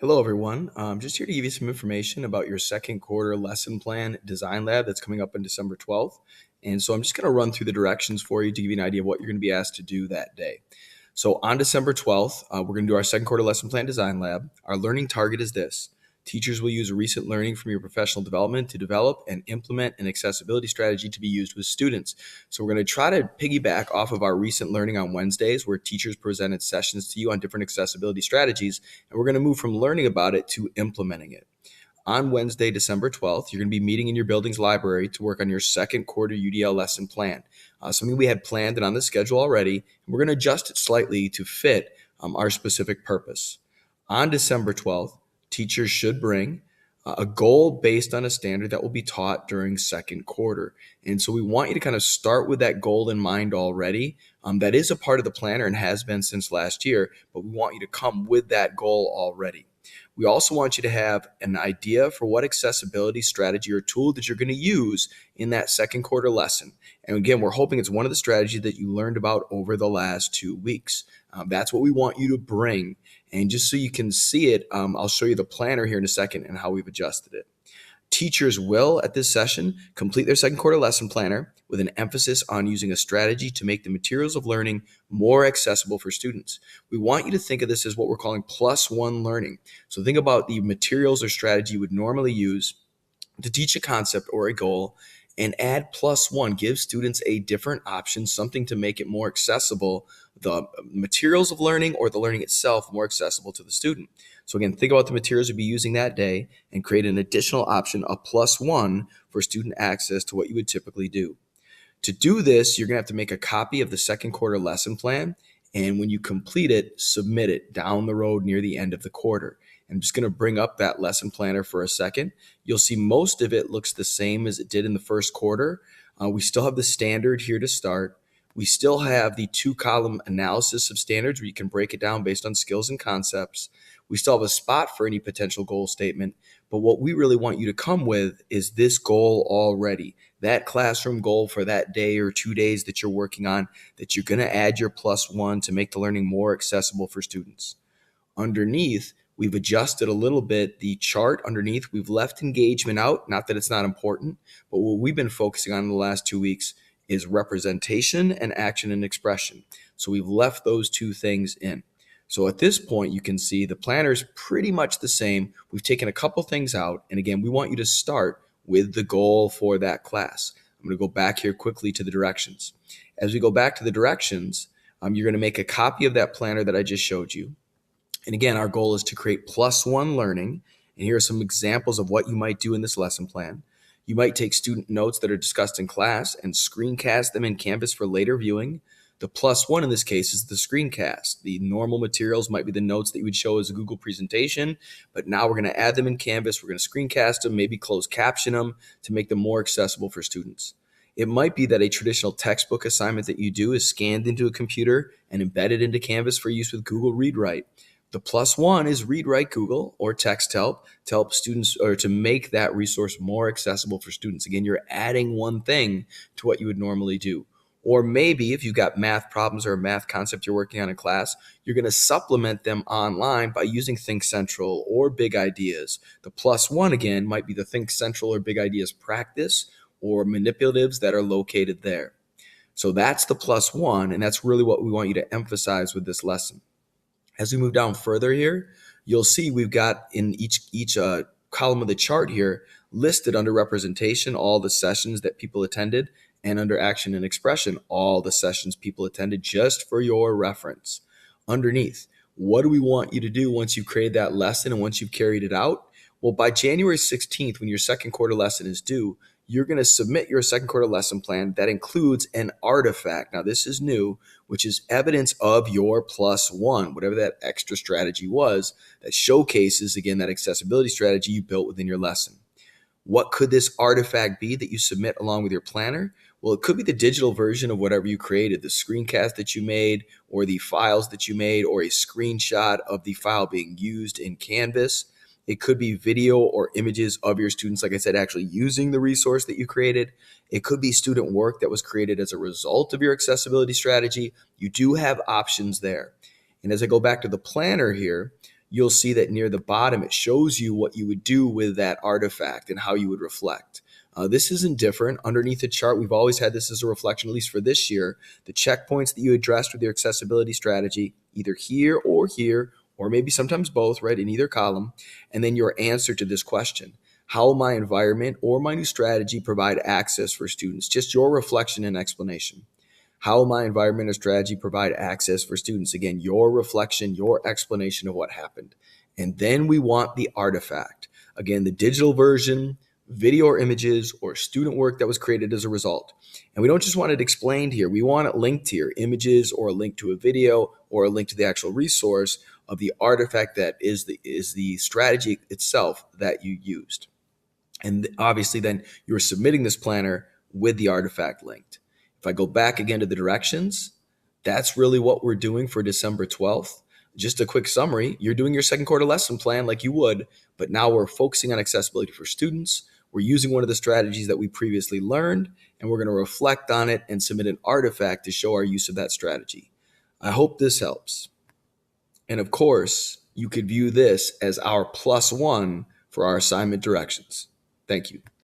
Hello, everyone. I'm just here to give you some information about your second quarter lesson plan design lab that's coming up on December 12th. And so I'm just going to run through the directions for you to give you an idea of what you're going to be asked to do that day. So on December 12th, we're going to do our second quarter lesson plan design lab. Our learning target is this. Teachers will use recent learning from your professional development to develop and implement an accessibility strategy to be used with students. So we're going to try to piggyback off of our recent learning on Wednesdays, where teachers presented sessions to you on different accessibility strategies, and we're going to move from learning about it to implementing it. On Wednesday, December 12th, you're going to be meeting in your building's library to work on your second quarter UDL lesson plan. Something we had planned and on the schedule already, and we're going to adjust it slightly to fit our specific purpose. On December 12th, teachers should bring a goal based on a standard that will be taught during second quarter. And so we want you to kind of start with that goal in mind already. That is a part of the planner and has been since last year, but we want you to come with that goal already. We also want you to have an idea for what accessibility strategy or tool that you're going to use in that second quarter lesson. And again, we're hoping it's one of the strategies that you learned about over the last 2 weeks. That's what we want you to bring. And just so you can see it, I'll show you the planner here in a second and how we've adjusted it. Teachers will, at this session, complete their second quarter lesson planner with an emphasis on using a strategy to make the materials of learning more accessible for students. We want you to think of this as what we're calling +1 learning. So think about the materials or strategy you would normally use to teach a concept or a goal, and add +1. Give students a different option, something to make it more accessible, the materials of learning or the learning itself more accessible to the student. So again, think about the materials you'll be using that day and create an additional option, a +1, for student access to what you would typically do. To do this, you're going to have to make a copy of the second quarter lesson plan, and when you complete it, submit it down the road near the end of the quarter. I'm just going to bring up that lesson planner for a second. You'll see most of it looks the same as it did in the first quarter. We still have the standard here to start. We still have the 2-column analysis of standards where you can break it down based on skills and concepts. We still have a spot for any potential goal statement, but what we really want you to come with is this goal already, that classroom goal for that day or 2 days that you're working on, that you're going to add your +1 to make the learning more accessible for students. Underneath, we've adjusted a little bit the chart underneath. We've left engagement out, not that it's not important, but what we've been focusing on in the last 2 weeks is representation and action and expression. So we've left those two things in. So at this point, you can see the planner is pretty much the same. We've taken a couple things out. And again, we want you to start with the goal for that class. I'm going to go back here quickly to the directions. As we go back to the directions, you're going to make a copy of that planner that I just showed you. And again, our goal is to create +1 learning. And here are some examples of what you might do in this lesson plan. You might take student notes that are discussed in class and screencast them in Canvas for later viewing. The +1 in this case is the screencast. The normal materials might be the notes that you would show as a Google presentation, but now we're going to add them in Canvas. We're going to screencast them, maybe closed caption them to make them more accessible for students. It might be that a traditional textbook assignment that you do is scanned into a computer and embedded into Canvas for use with Google ReadWrite. The +1 is ReadWrite Google or Texthelp to help students or to make that resource more accessible for students. Again, you're adding one thing to what you would normally do. Or maybe if you've got math problems or a math concept you're working on in class, you're going to supplement them online by using Think Central or Big Ideas. The +1, again, might be the Think Central or Big Ideas practice or manipulatives that are located there. So that's the +1, and that's really what we want you to emphasize with this lesson. As we move down further here, you'll see we've got in each column of the chart here listed under representation all the sessions that people attended, and under action and expression all the sessions people attended, just for your reference. Underneath, what do we want you to do once you've created that lesson and once you've carried it out? Well, by January 16th, when your second quarter lesson is due, you're going to submit your second quarter lesson plan that includes an artifact. Now, this is new, which is evidence of your +1, whatever that extra strategy was, that showcases, again, that accessibility strategy you built within your lesson. What could this artifact be that you submit along with your planner? Well, it could be the digital version of whatever you created, the screencast that you made, or the files that you made, or a screenshot of the file being used in Canvas. It could be video or images of your students, like I said, actually using the resource that you created. It could be student work that was created as a result of your accessibility strategy. You do have options there. And as I go back to the planner here, you'll see that near the bottom, it shows you what you would do with that artifact and how you would reflect. This isn't different. Underneath the chart, we've always had this as a reflection, at least for this year, the checkpoints that you addressed with your accessibility strategy, either here, or maybe sometimes both, right, in either column, and then your answer to this question. How will my environment or my new strategy provide access for students? Just your reflection and explanation. How will my environment or strategy provide access for students? Again, your reflection, your explanation of what happened. And then we want the artifact. Again, the digital version, video or images, or student work that was created as a result. And we don't just want it explained here. We want it linked here, images or a link to a video or a link to the actual resource of the artifact that is the strategy itself that you used. And obviously then you're submitting this planner with the artifact linked. If I go back again to the directions, that's really what we're doing for December 12th. Just a quick summary, you're doing your second quarter lesson plan like you would, but now we're focusing on accessibility for students. We're using one of the strategies that we previously learned, and we're going to reflect on it and submit an artifact to show our use of that strategy. I hope this helps. And of course, you could view this as our +1 for our assignment directions. Thank you.